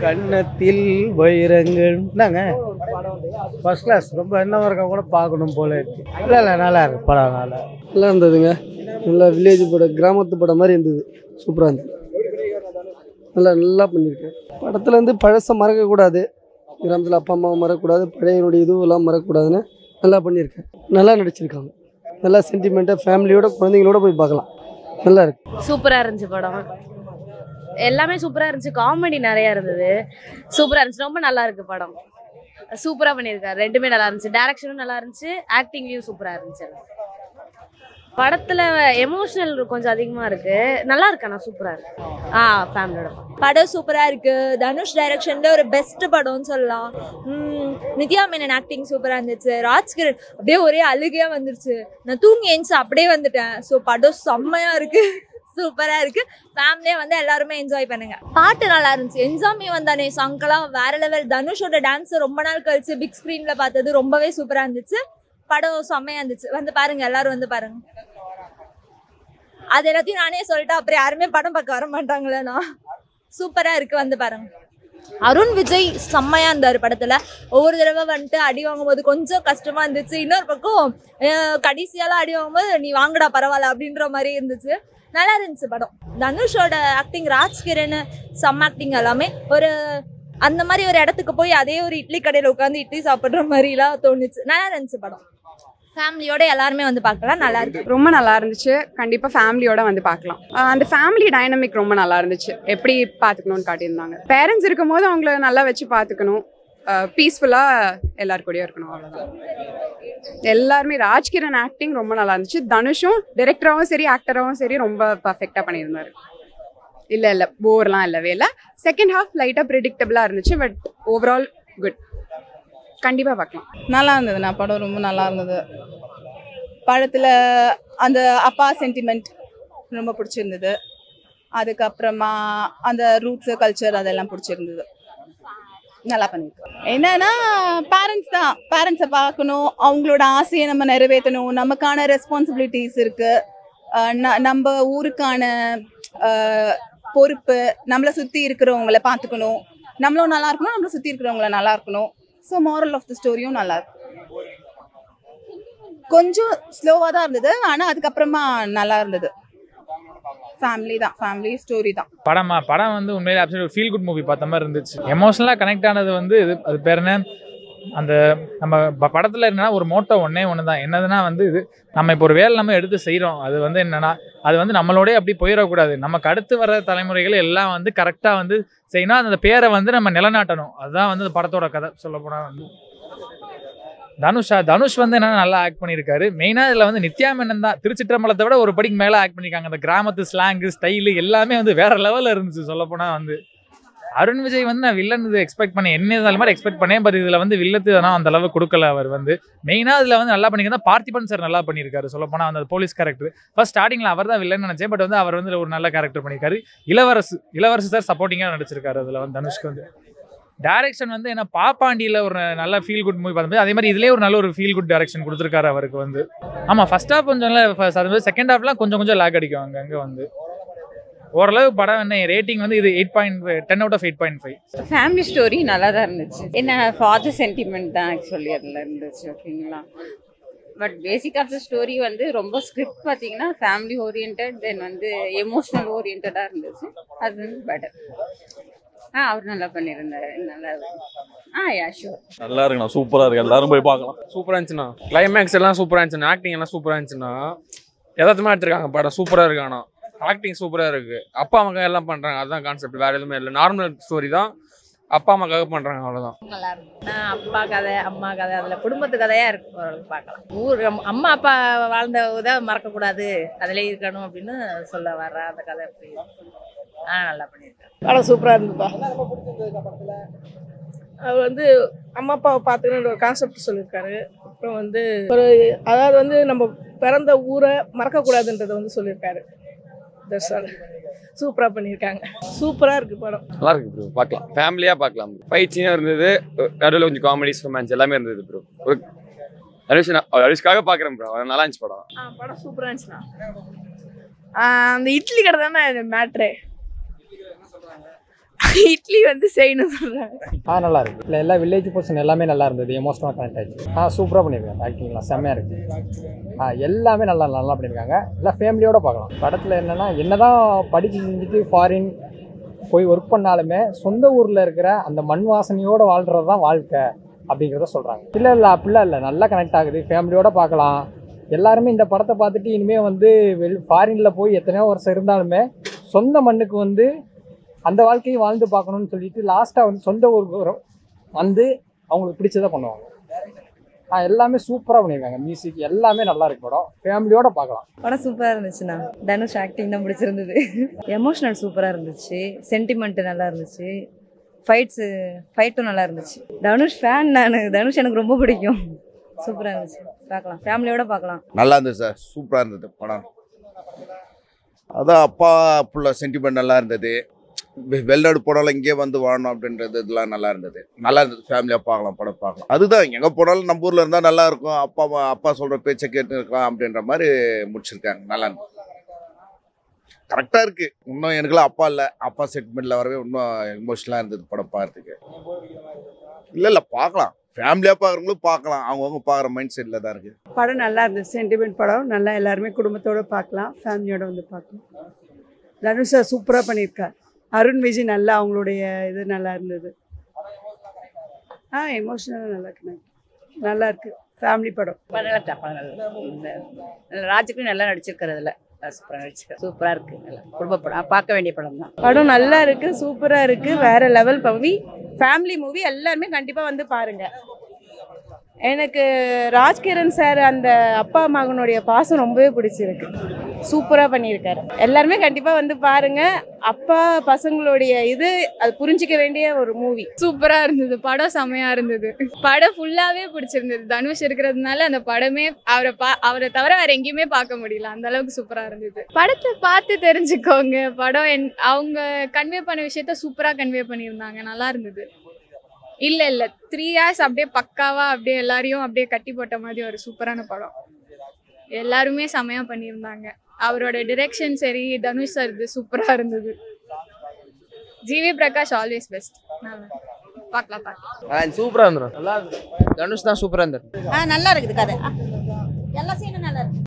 கன்னத்தில் வைரங்கள் என்னங்க first class ரொம்ப என்ன இருக்க கூட பார்க்கணும் போல இருக்கு. இல்லை நல்லா இருக்கு படம் நல்லா இருந்ததுங்க. நல்லா வில்லேஜ் படம் கிராமத்து படம் மாதிரி இருந்தது. சூப்பராக இருந்தது. நல்லா பண்ணியிருக்கேன். படத்தில் வந்து பழசை மறக்கக்கூடாது. கிராமத்தில் அப்பா அம்மாவை மறக்கக்கூடாது. பழையனுடைய இதுவெல்லாம் மறக்கக்கூடாதுன்னு நல்லா பண்ணியிருக்கேன். நல்லா நடிச்சிருக்காங்க. நல்லா சென்டிமெண்ட்டாக ஃபேமிலியோட குழந்தைங்களோட போய் பார்க்கலாம். நல்லா இருக்கு. சூப்பராக இருந்துச்சு படம். எல்லாமே சூப்பராக இருந்துச்சு. காமெடி நிறையா இருந்தது. சூப்பராக இருந்துச்சு. ரொம்ப நல்லா இருக்கு படம். சூப்பராக பண்ணியிருக்காரு. ரெண்டுமே நல்லா இருந்துச்சு. டைரக்ஷனும் நல்லா இருந்துச்சு. ஆக்டிங்லேயும் சூப்பராக இருந்துச்சு. படத்தில் எமோஷனல் கொஞ்சம் அதிகமாக இருக்கு. நல்லா இருக்கு. ஆனால் சூப்பராக இருக்கு. ஃபேமிலியோட படம் சூப்பராக இருக்கு. தனுஷ் டைரக்ஷன்ல ஒரு பெஸ்ட் படம்னு சொல்லலாம். நித்யா மேனன் ஆக்டிங் சூப்பராக இருந்துச்சு. ராஜ்கிரண் அப்படியே ஒரே அழுகையாக வந்துருச்சு. நான் தூங்கி எழுந்துச்சு அப்படியே வந்துட்டேன். ஸோ படம் செம்மையா இருக்கு. சூப்பராக இருக்கு. ஃபேமிலியாக வந்து எல்லாருமே என்ஜாய் பண்ணுங்க. பாட்டு நல்லா இருந்துச்சு. என்ஜாமி வந்தானே சாங்கெல்லாம் வேற லெவல். தனுஷோட டான்ஸ் ரொம்ப நாள் கழிச்சு பிக் ஸ்க்ரீன்ல பார்த்தது ரொம்பவே சூப்பராக இருந்துச்சு. படம் செம்மையா இருந்துச்சு. வந்து பாருங்க, எல்லாரும் வந்து பாருங்க. அது எல்லாத்தையும் நானே சொல்லிட்டு அப்புறம் யாருமே படம் பார்க்க வர மாட்டாங்களேண்ணா. சூப்பரா இருக்கு, வந்து பாருங்க. அருண் விஜய் செம்மையா இருந்தாரு படத்துல. ஒவ்வொரு தடவை வந்துட்டு அடி வாங்கும்போது கொஞ்சம் கஷ்டமா இருந்துச்சு. இன்னொரு பக்கம் கடைசியால அடி வாங்கும்போது நீ வாங்கடா பரவாயில்ல அப்படின்ற மாதிரி இருந்துச்சு. நல்லா இருந்துச்சு படம். தனுஷோட ஆக்டிங், ராஜ்கிரண் செம்ம ஆக்டிங். எல்லாமே ஒரு அந்த மாதிரி ஒரு இடத்துக்கு போய் அதே ஒரு இட்லி கடையில உட்காந்து இட்லி சாப்பிடுற மாதிரிலாம் தோணுச்சு. நல்லா இருந்துச்சு படம். ஃபேமிலியோட எல்லாருமே வந்து பார்க்கலாம். நல்லா இருக்கு. ரொம்ப நல்லா இருந்துச்சு. கண்டிப்பாக ஃபேமிலியோட வந்து பார்க்கலாம். அந்த ஃபேமிலி டைனமிக் ரொம்ப நல்லா இருந்துச்சு. எப்படி பார்த்துக்கணும்னு காட்டியிருந்தாங்க. பேரண்ட்ஸ் இருக்கும் போது அவங்கள நல்லா வச்சு பார்த்துக்கணும். பீஸ்ஃபுல்லாக எல்லாருக்கூடயும் இருக்கணும். அவ்வளோதான். எல்லாருமே ராஜ்கிரண் ஆக்டிங் ரொம்ப நல்லா இருந்துச்சு. தனுஷும் டைரக்டராகவும் சரி ஆக்டராகவும் சரி ரொம்ப பர்ஃபெக்டாக பண்ணியிருந்தாரு. இல்லை போர்லாம் இல்லவே இல்லை. செகண்ட் ஹாஃப் லைட்டாக ப்ரிடிக்டபிளாக இருந்துச்சு. But overall good. கண்டிப்பாக பார்க்கலாம். நல்லா இருந்ததுண்ணா படம். ரொம்ப நல்லா இருந்தது. படத்தில் அந்த அப்பா சென்டிமெண்ட் ரொம்ப பிடிச்சிருந்தது. அதுக்கப்புறமா அந்த ரூட்ஸு கல்ச்சர் அதெல்லாம் பிடிச்சிருந்தது. நல்லா பண்ணியிருக்கோம். என்னன்னா பேரண்ட்ஸ் தான். பேரண்ட்ஸை பார்க்கணும். அவங்களோட ஆசையை நம்ம நிறைவேற்றணும். நமக்கான ரெஸ்பான்சிபிலிட்டிஸ் இருக்குது. நம்ம ஊருக்கான பொறுப்பு. நம்மளை சுற்றி இருக்கிறவங்கள பார்த்துக்கணும். நம்மளும் நல்லா இருக்கணும். நம்மளை சுற்றி இருக்கிறவங்கள நல்லா இருக்கணும். ஸோ மாரல் ஆஃப் த ஸ்டோரியும் நல்லா இருக்கு. கொஞ்சம் ஸ்லோவாக தான் இருந்தது. ஆனால் அதுக்கப்புறமா நல்லா இருந்தது. ஃபேமிலி ஸ்டோரி தான் படம் வந்து உண்மையிலே அப்சல்யூட் ஃபீல் குட் மூவி பார்த்த மாதிரி இருந்துச்சு. எமோஷனலாக கனெக்ட் ஆனது வந்து அது பேர் என்ன, அந்த நம்ம படத்தில் என்னன்னா ஒரு மோட்டோ ஒன்று தான். என்னதுன்னா வந்து இது நம்ம இப்போ ஒரு வேலை நம்ம எடுத்து செய்கிறோம். அது வந்து என்னன்னா அது வந்து நம்மளோடய அப்படி போயிடக்கூடாது. நமக்கு அடுத்து வர தலைமுறைகள் எல்லாம் வந்து கரெக்டாக வந்து செய்யணும். அந்த பேரை வந்து நம்ம நிலநாட்டணும். அதுதான் வந்து படத்தோட கதை. சொல்ல போனால் வந்து தனுஷ் வந்து என்னன்னா நல்லா ஆக்ட் பண்ணியிருக்காரு. மெயினாக இதில் வந்து நித்யா மேனன் தான் திருச்சிற்றம்பலத்தை விட ஒரு படிக்கு மேலே ஆக்ட் பண்ணியிருக்காங்க. அந்த கிராமத்து ஸ்லாங்கு ஸ்டைலு எல்லாமே வந்து வேற லெவலில் இருந்துச்சு. சொல்லப்போனால் வந்து அருண் விஜய் வந்து நான் வில்லன் இது எக்ஸ்பெக்ட் பண்ணேன். என்ன மாதிரி எக்ஸ்பெக்ட் பண்ணேன். பட் இதில் வந்து வில்லத்து ஆனால் அந்த அளவு கொடுக்கல. அவர் வந்து மெயினாக இதில் வந்து நல்லா பண்ணியிருந்தா பார்த்திபன் சார் நல்லா பண்ணியிருக்காரு. சொல்லப்போனால் அந்த போலீஸ் கேரக்டர் ஃபர்ஸ்ட் ஸ்டார்டிங்கில் அவர் தான் வில்லன் நினச்சேன். பட் வந்து அவர் வந்து ஒரு நல்ல கேரக்டர் பண்ணியிருக்காரு. இளவரசு சார் சப்போர்ட்டிங்காக நடிச்சிருக்காரு. அதில் வந்து தனுஷ்க்கு வந்து டைரக்ஷன் வந்து என்ன பாப்பாண்டியில் ஒரு நல்ல ஃபீல் குட் மூவி பார்த்துட்டு அதே மாதிரி இதுலேயே ஒரு நல்ல ஒரு ஃபீல் குட் டைரக்ஷன் கொடுத்துருக்காரு அவருக்கு வந்து. ஆமாம் ஃபர்ஸ்ட் ஹாஃப் கொஞ்சம் செகண்ட் ஹாஃப்லாம் கொஞ்சம் லேக் அடிக்கும். அங்கே வந்து ஓரளவு படம் என்ன ரேட்டிங் வந்து இது 8.5 10 out of 8.5. ஃபேமிலி ஸ்டோரி நல்லா தான் இருந்துச்சு. என்ன ஃபாதர் சென்டிமெண்ட் தான் ஆக்சுவலி அதில் இருந்துச்சு. ஓகேங்களா. But basic of the story வந்து ரொம்ப ஸ்கிரிப்ட் பார்த்தீங்கன்னா ஃபேமிலி ஓரியன்ட் தென் வந்து எமோஷனல் ஓரியன்டாக இருந்துச்சு. அது வந்து பெட்டர். அவர் நல்லா பண்ணியிருந்தாரு. நல்லா ஷூர் நல்லா இருக்குண்ணா. சூப்பராக இருக்கு. எல்லாரும் போய் பார்க்கலாம். சூப்பராக இருந்துச்சுண்ணா. கிளைமேக்ஸ் எல்லாம் சூப்பராக இருந்துச்சுண்ணா. ஆக்டிங் எல்லாம் சூப்பராக இருந்துச்சுண்ணா. எதாச்சுமா எடுத்துருக்காங்க படம். சூப்பராக இருக்காண்ணா. ஆக்டிங் சூப்பராக இருக்குது. அப்பா அம்மாக்காக எல்லாம் பண்ணுறாங்க. அதுதான் கான்செப்ட். வேறு எதுவுமே இல்லை. நார்மல் ஸ்டோரி தான். அப்பா அம்மாக்காக பண்ணுறாங்க. அவ்வளோதான். நல்லா இருக்கும். அப்பா கதை அம்மா கதை அதில் குடும்பத்து கதையாக இருக்கு. பார்க்கலாம். ஊர் அம்மா அப்பா வாழ்ந்த இதை மறக்கக்கூடாது. அதிலே இருக்கணும் அப்படின்னு சொல்ல வர்ற அந்த கதை எப்படி நல்லா பண்ணியிருக்கேன். படம் சூப்பராக இருந்துப்பா. அவர் வந்து அம்மா அப்பாவை பார்த்துக்கணுன்ற ஒரு கான்செப்ட் சொல்லியிருக்காரு. அப்புறம் வந்து ஒரு அதாவது வந்து நம்ம பிறந்த ஊரை மறக்கக்கூடாதுன்றதை வந்து சொல்லியிருக்காரு. சூப்பராக பண்ணியிருக்காங்க. சூப்பராக இருக்குது படம். நல்லா இருக்கு ப்ரோ. பார்க்கலாம். ஃபேமிலியாக பார்க்கலாம். ஃபைட்ஸியாக இருந்தது. நடுவில் கொஞ்சம் காமெடிஸ் ரொமான்ஸ் எல்லாமே இருந்தது ப்ரோ. ஒரு அரிஷ்காக பார்க்குறேன் ப்ரோ. நல்லா இருந்துச்சு படம். படம் சூப்பராக இருந்துச்சுண்ணா. அந்த இட்லி கடை தானே மேட்ரு. இட்லி வந்து செய்யணும் சொல்கிறாங்க. நல்லா இருக்கு. இல்லை எல்லா வில்லேஜ் பர்சன் எல்லாமே நல்லா இருந்தது. எமோஷனலாக கனெக்ட் ஆயிடுச்சு. சூப்பராக பண்ணியிருக்காங்க. ஆக்டிங்லாம் செம்மையாக இருக்குது. எல்லாமே நல்லா நல்லா பண்ணியிருக்காங்க. எல்லாம் ஃபேமிலியோடு பார்க்கலாம். படத்தில் என்னதான் படித்து செஞ்சுட்டு ஃபாரின் போய் ஒர்க் பண்ணாலுமே சொந்த ஊரில் இருக்கிற அந்த மண் வாசனையோடு வாழ்கிறது தான் வாழ்க்கை அப்படிங்கிறத சொல்கிறாங்க. இல்லை அப்படிலாம் இல்லை, நல்லா கனெக்ட் ஆகுது. ஃபேமிலியோடு பார்க்கலாம். எல்லாருமே இந்த படத்தை பார்த்துட்டு இனிமேல் ஃபாரினில் போய் எத்தனையோ வருஷம் இருந்தாலுமே சொந்த மண்ணுக்கு அந்த வாழ்க்கையை வாழ்ந்து பார்க்கணும்னு சொல்லிட்டு லாஸ்ட்டாக சொந்த ஊருக்கு அவங்களுக்கு பிடிச்சதை பண்ணுவாங்க. எல்லாமே சூப்பராக பண்ணியிருக்காங்க. மியூசிக் எல்லாமே நல்லா இருக்கு. படம் ஃபேமிலியோட பார்க்கலாம். படம் சூப்பராக இருந்துச்சுண்ணா. தனுஷ் ஆக்டிங் தான் பிடிச்சிருந்தது. எமோஷனல் சூப்பராக இருந்துச்சு. சென்டிமெண்ட் நல்லா இருந்துச்சு. ஃபைட்டும் நல்லா இருந்துச்சு. தனுஷ் ஃபேன் நான். தனுஷ் எனக்கு ரொம்ப பிடிக்கும். சூப்பராக இருந்துச்சு. பார்க்கலாம், ஃபேமிலியோட பார்க்கலாம். நல்லா இருந்தது சார். சூப்பராக இருந்தது படம். அதான் அப்பா புள்ள சென்டிமெண்ட் நல்லா இருந்தது. வெளிநாடு போனாலும் இங்கே வாழணும் அப்படின்றது இதெல்லாம் நல்லா இருந்தது. ஃபேமிலியாக பார்க்கலாம், படம் பார்க்கலாம். அதுதான் எங்கே போனாலும் நம்ம ஊரில் இருந்தால் நல்லா இருக்கும். அப்பா சொல்கிற பேச்சை கேட்டு இருக்கலாம் அப்படின்ற மாதிரி முடிச்சிருக்காங்க. நல்லா இருந்தது. கரெக்டாக இருக்குது. இன்னும் எனக்குலாம் அப்பா இல்லை. அப்பா சென்டிமெண்ட்டில் வரவே இன்னும் எமோஷனலாக இருந்தது படம் பார்த்துக்கு. இல்லை பார்க்கலாம். ஃபேமிலியாக பார்க்குறவங்களும் பார்க்கலாம். அவங்கவுங்க பார்க்குற மைண்ட் செட்டில் தான் இருக்குது. படம் நல்லா இருந்தது. சென்டிமெண்ட் படம். நல்லா எல்லாருமே குடும்பத்தோடு பார்க்கலாம். ஃபேமிலியோடு பார்க்கலாம். தனுஷா சூப்பராக பண்ணியிருக்கார். அருண் விஜய் நல்லா அவங்களுடைய இது நல்லா இருந்தது. எமோஷனலாக நல்லா இருக்கு. ஃபேமிலி படம். ராஜுக்கும் நல்லா நடிச்சிருக்காரு. அதில் சூப்பராக நடிச்சிருக்காரு. சூப்பராக இருக்குது. நல்லா குடும்ப படம், பார்க்க வேண்டிய படம் தான். படம் நல்லா இருக்குது, சூப்பராக இருக்குது. வேறு லெவல் மூவி, ஃபேமிலி மூவி. எல்லாருமே கண்டிப்பாக பாருங்கள். எனக்கு ராஜ்கிரண் சார் அந்த அப்பா மகனுடைய பாசம் ரொம்பவே பிடிச்சிருக்கு. சூப்பராக பண்ணியிருக்காரு. எல்லாருமே கண்டிப்பாக பாருங்கள். அப்பா பசங்களுடைய அது புரிஞ்சிக்க வேண்டிய ஒரு மூவி. சூப்பராக இருந்தது. படம் செம்மையாக இருந்தது. படம் ஃபுல்லாகவே பிடிச்சிருந்தது. தனுஷ் இருக்கிறதுனால அந்த படமே அவரை தவிர வேறு எங்கேயுமே பார்க்க முடியல. அந்த அளவுக்கு சூப்பராக இருந்தது. படத்தை பார்த்து தெரிஞ்சுக்கோங்க. படம் அவங்க கன்வே பண்ண விஷயத்த சூப்பராக கன்வே பண்ணியிருந்தாங்க. நல்லா இருந்தது. இல்லை 3 hours அப்படியே பக்காவாக அப்படியே எல்லாரையும் அப்படியே கட்டி போட்ட மாதிரி ஒரு சூப்பரான படம். எல்லாருமே செமையாக பண்ணியிருந்தாங்க. அவரோட டிரெக்ஷன் சரி, தனுஷ் சார் இது சூப்பராக இருந்தது. GV Prakash always best. பார்க்கலாம். சூப்பராக இருந்தது. நல்லா இருந்தது. தனுஷ் தான் சூப்பராக இருந்தது. நல்லா இருக்குது கதை. எல்லா சீனும் நல்லா இருக்கு.